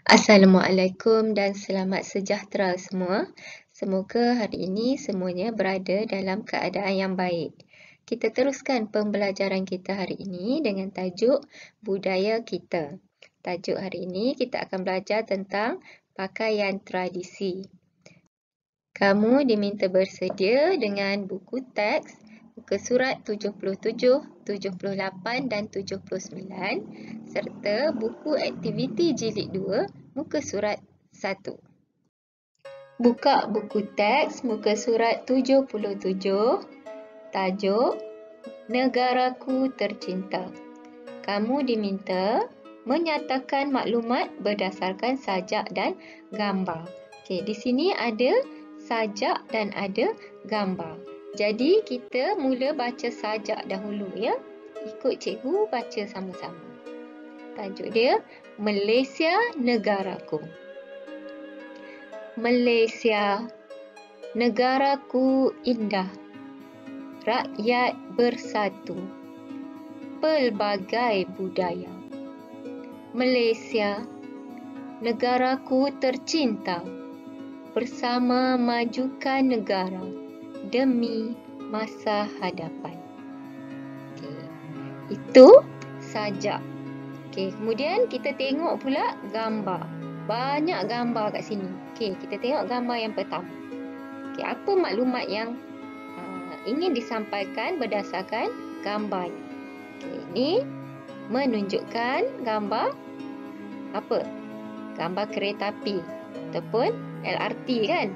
Assalamualaikum dan selamat sejahtera semua. Semoga hari ini semuanya berada dalam keadaan yang baik. Kita teruskan pembelajaran kita hari ini dengan tajuk budaya kita. Tajuk hari ini kita akan belajar tentang pakaian tradisi. Kamu diminta bersedia dengan buku teks, muka surat 77, 78 dan 79 serta buku aktiviti jilid 2, muka surat 1. Buka buku teks muka surat 77, tajuk Negaraku Tercinta. Kamu diminta menyatakan maklumat berdasarkan sajak dan gambar. Okey, di sini ada sajak dan ada gambar. Jadi kita mula baca sajak dahulu ya. Ikut cikgu baca sama-sama. Tajuk dia Malaysia Negaraku. Malaysia, negaraku indah. Rakyat bersatu. Pelbagai budaya. Malaysia, negaraku tercinta. Bersama majukan negara demi masa hadapan. Okay. Itu sajak. Okay. Kemudian kita tengok pula gambar. Banyak gambar kat sini. Okay. Kita tengok gambar yang pertama. Okay. Apa maklumat yang ingin disampaikan berdasarkan gambar? Okay. Ini menunjukkan gambar apa? Gambar kereta api ataupun LRT kan?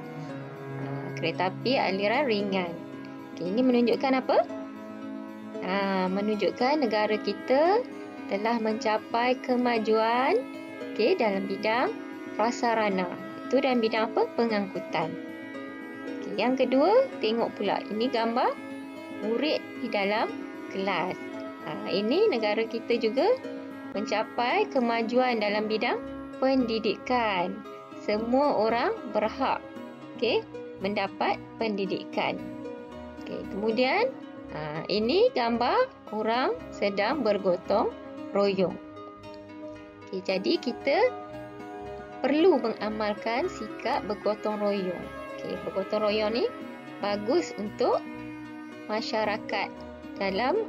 Kereta api aliran ringan. Okay, ini menunjukkan apa? Menunjukkan negara kita telah mencapai kemajuan dalam bidang prasarana. Itu dalam bidang apa? Pengangkutan. Okay, yang kedua, tengok pula. Ini gambar murid di dalam kelas. Ini negara kita juga mencapai kemajuan dalam bidang pendidikan. Semua orang berhak mendapat pendidikan. Kemudian ini gambar orang sedang bergotong royong. Jadi kita perlu mengamalkan sikap bergotong royong. Bergotong royong ni bagus untuk masyarakat dalam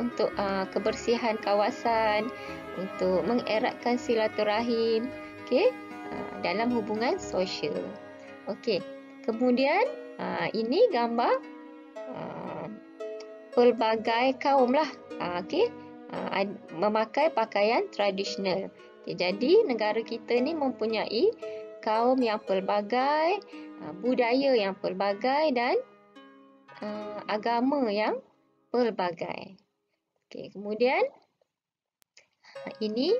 untuk kebersihan kawasan, untuk mengeratkan silaturahim dalam hubungan sosial. Okey. Kemudian ini gambar pelbagai kaum lah. Memakai pakaian tradisional. Jadi negara kita ni mempunyai kaum yang pelbagai, budaya yang pelbagai dan agama yang pelbagai. Kemudian ini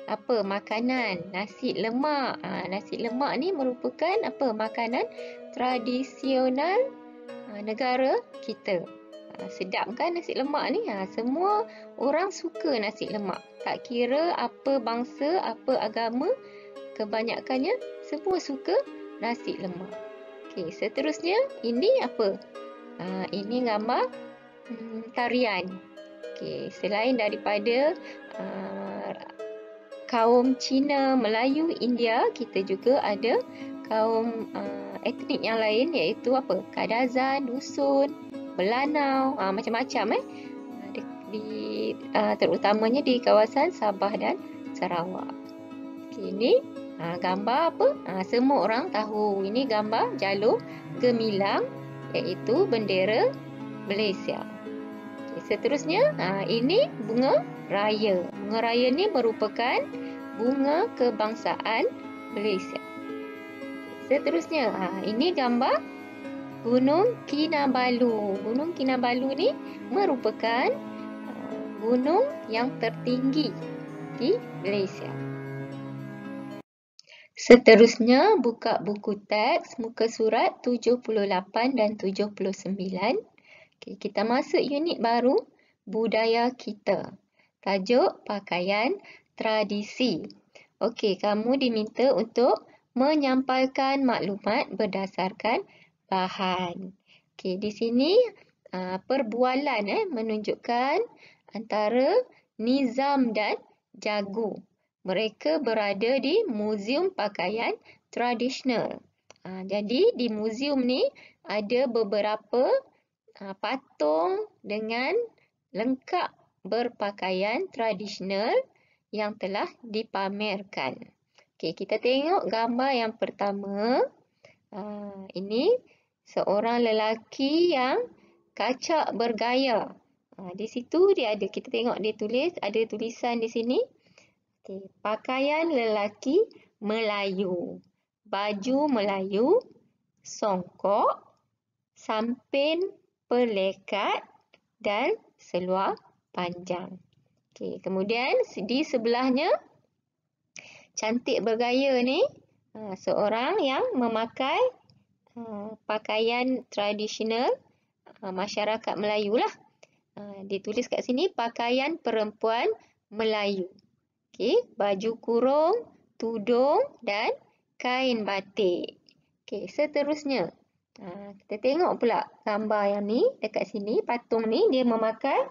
apa? Makanan nasi lemak. Nasi lemak ni merupakan apa? Makanan tradisional negara kita. Sedap kan nasi lemak ni? Semua orang suka nasi lemak. Tak kira apa bangsa, apa agama, kebanyakannya semua suka nasi lemak. Okey, seterusnya ini apa? Ini gambar tarian. Okey, selain daripada kaum Cina, Melayu, India, kita juga ada kaum etnik yang lain iaitu apa? Kadazan, Dusun, Belanau, macam-macam terutamanya di kawasan Sabah dan Sarawak. Okay, ini gambar apa? Semua orang tahu. Ini gambar jalur gemilang iaitu bendera Malaysia. Okay, seterusnya ini bunga raya. Bunga raya ni merupakan bunga kebangsaan Malaysia. Seterusnya ini gambar Gunung Kinabalu. Gunung Kinabalu ni merupakan gunung yang tertinggi di Malaysia. Seterusnya buka buku teks muka surat 78 dan 79. Okay, kita masuk unit baru budaya kita. Tajuk pakaian tradisi. Okey, kamu diminta untuk menyampaikan maklumat berdasarkan bahan. Okey, di sini perbualan menunjukkan antara Nizam dan Jagu. Mereka berada di Muzium Pakaian Tradisional. Jadi di muzium ni ada beberapa patung dengan lengkap berpakaian tradisional yang telah dipamerkan. Okey, kita tengok gambar yang pertama. Ini seorang lelaki yang kacak bergaya. Di situ kita tengok dia tulis, ada tulisan di sini. Okay. Pakaian lelaki Melayu. Baju Melayu, songkok, sampin pelekat dan seluar panjang. Okay. Kemudian di sebelahnya, cantik bergaya ni, seorang yang memakai pakaian tradisional masyarakat Melayu lah. Ditulis kat sini pakaian perempuan Melayu. Okay, baju kurung, tudung dan kain batik. Okay, seterusnya. Kita tengok pula gambar yang ni dekat sini. Patung ni dia memakai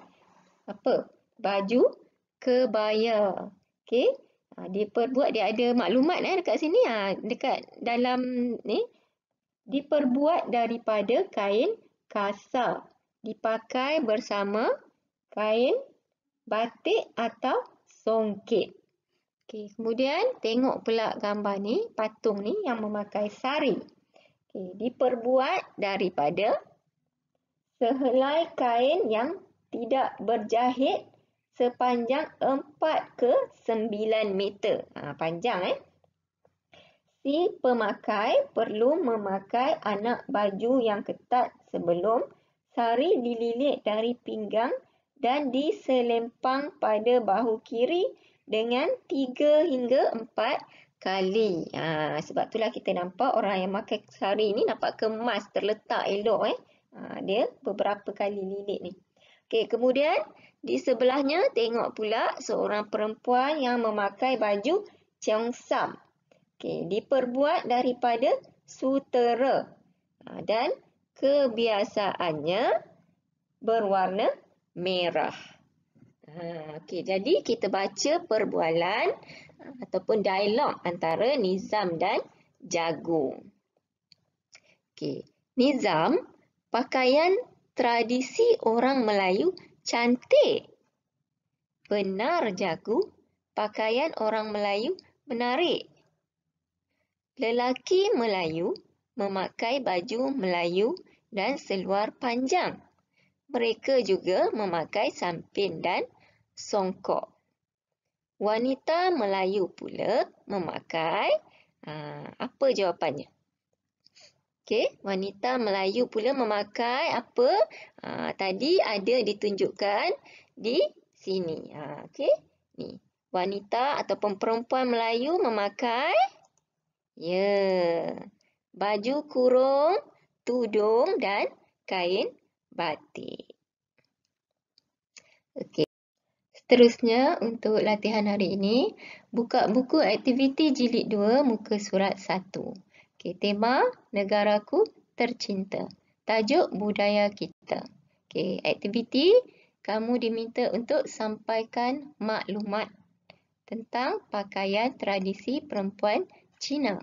apa? Baju kebaya. Okay. Dia ada maklumat dekat sini. Dekat dalam ni diperbuat daripada kain kasar. Dipakai bersama kain batik atau songket. Okay, kemudian tengok pula gambar ni, patung ni yang memakai sari. Okay, diperbuat daripada sehelai kain yang tidak berjahit sepanjang 4 ke 9 meter. Panjang Si pemakai perlu memakai anak baju yang ketat sebelum sari dililit dari pinggang dan diselempang pada bahu kiri dengan 3 hingga 4 kali. Sebab itulah kita nampak orang yang pakai sari ni nampak kemas, terletak elok. Dia beberapa kali lilit ni. Okay, kemudian di sebelahnya tengok pula seorang perempuan yang memakai baju cheongsam. Okay, diperbuat daripada sutera dan kebiasaannya berwarna merah. Okay, jadi kita baca perbualan ataupun dialog antara Nizam dan Jagung. Okay. Nizam, pakaian tradisi orang Melayu cantik. Benar, Jagung, pakaian orang Melayu menarik. Lelaki Melayu memakai baju Melayu dan seluar panjang. Mereka juga memakai sampin dan songkok. Wanita Melayu pula memakai, apa jawapannya? Okey, wanita Melayu pula memakai apa? Tadi ada ditunjukkan di sini. Okey, ni. Wanita ataupun perempuan Melayu memakai baju kurung, tudung dan kain batik. Okey. Seterusnya untuk latihan hari ini, buka buku aktiviti jilid 2 muka surat 1. Okey, tema negaraku tercinta. Tajuk budaya kita. Okey, aktiviti kamu diminta untuk sampaikan maklumat tentang pakaian tradisi perempuan Cina.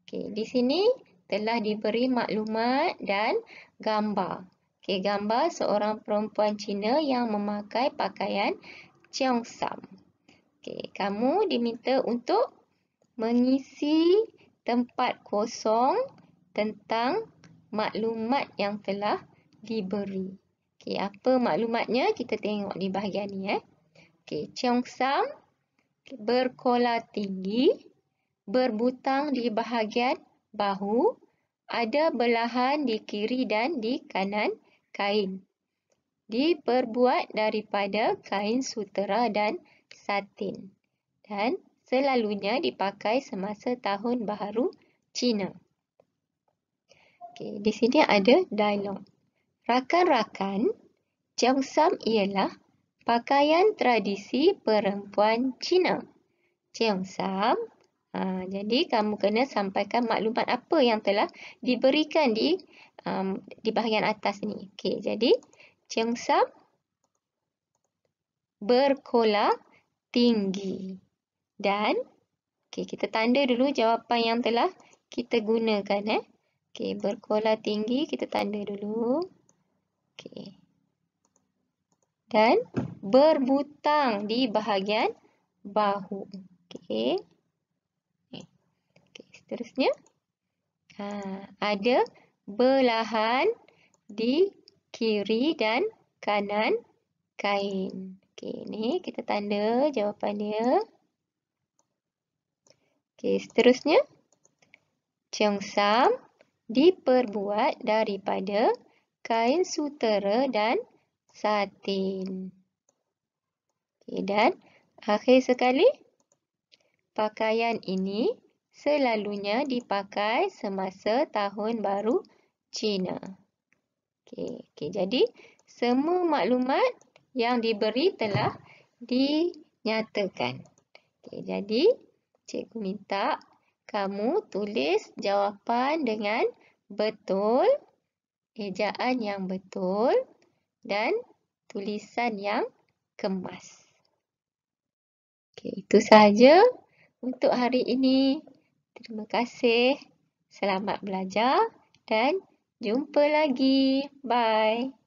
Okey, di sini telah diberi maklumat dan gambar. Okey, gambar seorang perempuan Cina yang memakai pakaian cheongsam. Okey, kamu diminta untuk mengisi tempat kosong tentang maklumat yang telah diberi. Okey, apa maklumatnya? Kita tengok di bahagian ni. Okey, cheongsam berkolar tinggi, berbutang di bahagian bahu, ada belahan di kiri dan di kanan kain. Diperbuat daripada kain sutera dan satin dan selalunya dipakai semasa Tahun Baharu Cina. Okey, di sini ada dialog. Rakan-rakan, cheongsam ialah pakaian tradisi perempuan Cina. Cheongsam, jadi kamu kena sampaikan maklumat apa yang telah diberikan di bahagian atas ni. Okey, jadi cheongsam berkolar tinggi. Dan kita tanda dulu jawapan yang telah kita gunakan. Berkuala tinggi kita tanda dulu. Dan berbutang di bahagian bahu. Seterusnya, ada belahan di kiri dan kanan kain. Ni kita tanda jawapan dia. Seterusnya, ceongsam diperbuat daripada kain sutera dan satin. Dan akhir sekali, pakaian ini selalunya dipakai semasa Tahun Baru Cina. Jadi, semua maklumat yang diberi telah dinyatakan. Jadi, cikgu minta kamu tulis jawapan dengan betul, ejaan yang betul dan tulisan yang kemas. Itu sahaja untuk hari ini. Terima kasih. Selamat belajar dan jumpa lagi. Bye.